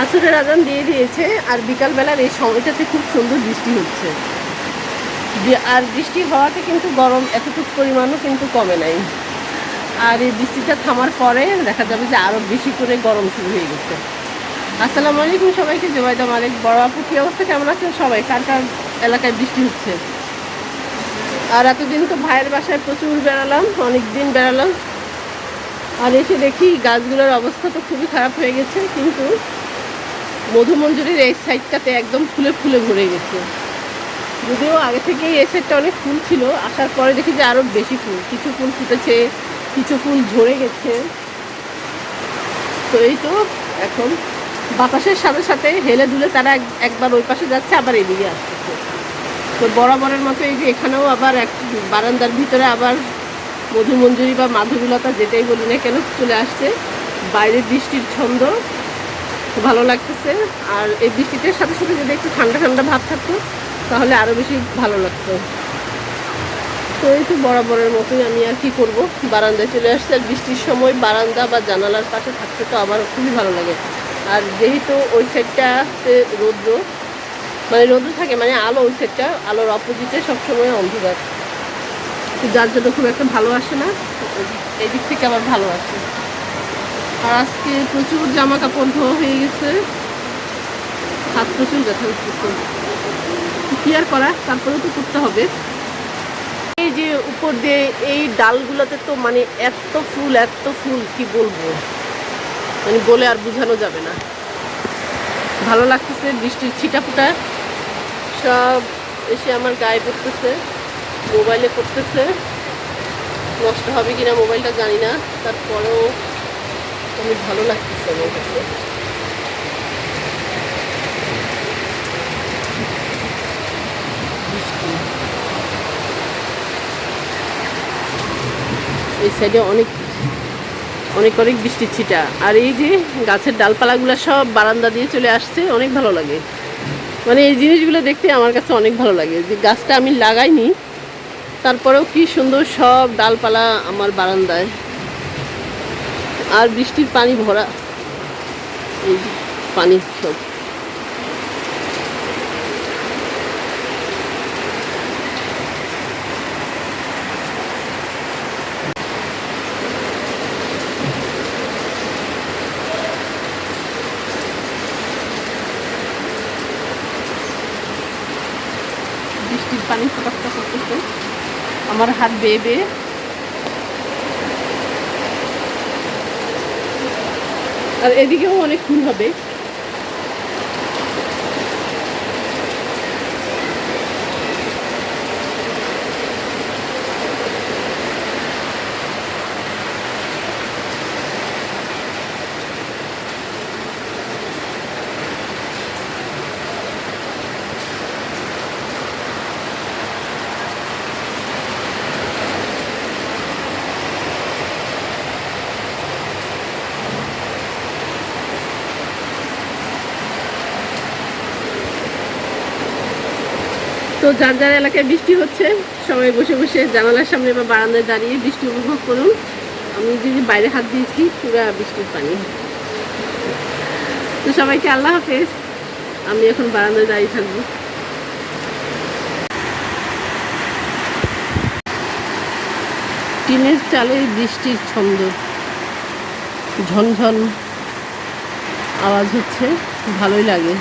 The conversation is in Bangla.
আসরের আজান দিয়ে দিয়েছে আর বিকালবেলার এই সময়টাতে খুব সুন্দর বৃষ্টি হচ্ছে। আর বৃষ্টি হওয়াতে কিন্তু গরম এতটুকু পরিমাণও কিন্তু কমে নাই। আর এই বৃষ্টিটা থামার পরে দেখা যাবে যে আরও বেশি করে গরম শুরু হয়ে গেছে। আসসালামু আলাইকুম সবাইকে, জুবাইদা মালিক। বড় আপু, কী অবস্থা, কেমন আছেন সবাই? কার কার এলাকায় বৃষ্টি হচ্ছে? আর এতদিন তো ভাইয়ের বাসায় প্রচুর বেড়ালাম, অনেক দিন বেড়ালাম। আর এসে দেখি গাছগুলোর অবস্থা তো খুবই খারাপ হয়ে গেছে, কিন্তু মধুমঞ্জুরির এই সাইডটাতে একদম ফুলে ফুলে ভরে গেছে। যদিও আগে থেকেই এই সাইডটা অনেক ফুল ছিল, আসার পরে দেখি যে আরও বেশি ফুল, কিছু ফুল ফুটেছে, কিছু ফুল ঝরে গেছে। তো এই তো এখন বাতাসের সাথে সাথে হেলে দুলে তারা একবার ওই পাশে যাচ্ছে, আবার এদিকে আসতেছে। তো বরাবরের মতো এই যে এখানেও আবার এক বারান্দার ভিতরে আবার মধুমঞ্জুরি বা মাধবীলতা যেটাই বলি না কেন চলে আসছে। বাইরে বৃষ্টির ছন্দ, ভালো লাগতেছে। আর এই বৃষ্টিটার সাথে সাথে যদি একটু ঠান্ডা ঠান্ডা ভাব থাকতো তাহলে আরও বেশি ভালো লাগতো। তো এই তো বরাবরের মতোই আমি আর কি করব, বারান্দায় চলে আসছে। আর বৃষ্টির সময় বারান্দা বা জানালার পাশে থাকতে তো আমার খুবই ভালো লাগে। আর যেহেতু ওই সাইডটাতে রৌদ্র, মানে রৌদ্র থাকে, মানে আলো ওই সাইডটা, আলোর অপোজিটে সবসময় অন্ধকার, যার জন্য খুব একটা ভালো আসে না। এই দিক থেকে আবার ভালো আসে। আর আজকে প্রচুর জামা কাপড় ধোয়া হয়ে গেছে, হাত প্রচুর ব্যথা উঠতেছে। কি আর করা, তারপরেও তো করতে হবে। এই যে উপর দিয়ে এই ডালগুলোতে তো মানে এত ফুল কি বলবো, মানে বলে আর বোঝানো যাবে না। ভালো লাগতেছে, বৃষ্টির ছিটাফোঁটা সব এসে আমার গায়ে পড়তেছে, মোবাইলে পড়তেছে। নষ্ট হবে কিনা মোবাইলটা জানি না, তারপরেও অনেক ভালো লাগতেছে আমার কাছে। এই সাইডে অনেক অনেক অনেক বৃষ্টির ছিটা। আর এই যে গাছের ডালপালাগুলো সব বারান্দা দিয়ে চলে আসছে, অনেক ভালো লাগে। মানে এই জিনিসগুলো দেখতে আমার কাছে অনেক ভালো লাগে। যে গাছটা আমি লাগাইনি, তারপরেও কি সুন্দর সব ডালপালা আমার বারান্দায়। আর বৃষ্টির পানি ভরা, এই পানি সব। বৃষ্টির পানি ফোটাফোটা করতেছে আমার হাত বেয়ে বেয়ে। আর এদিকেও অনেক ফুল হবে। তো যার যার এলাকায় বৃষ্টি হচ্ছে, সবাই বসে বসে জানালার সামনে বা বারান্দায় দাঁড়িয়ে বৃষ্টি উপভোগ করুন। আমি যদি বাইরে হাত দিয়েছি পুরো বৃষ্টির পানি। তো সবাইকে আল্লাহ হাফেজ। আমি এখন বারান্দায় দাঁড়িয়ে থাকবো। টিনের চালে বৃষ্টির ছন্দ, ঝনঝন আওয়াজ হচ্ছে, ভালোই লাগে।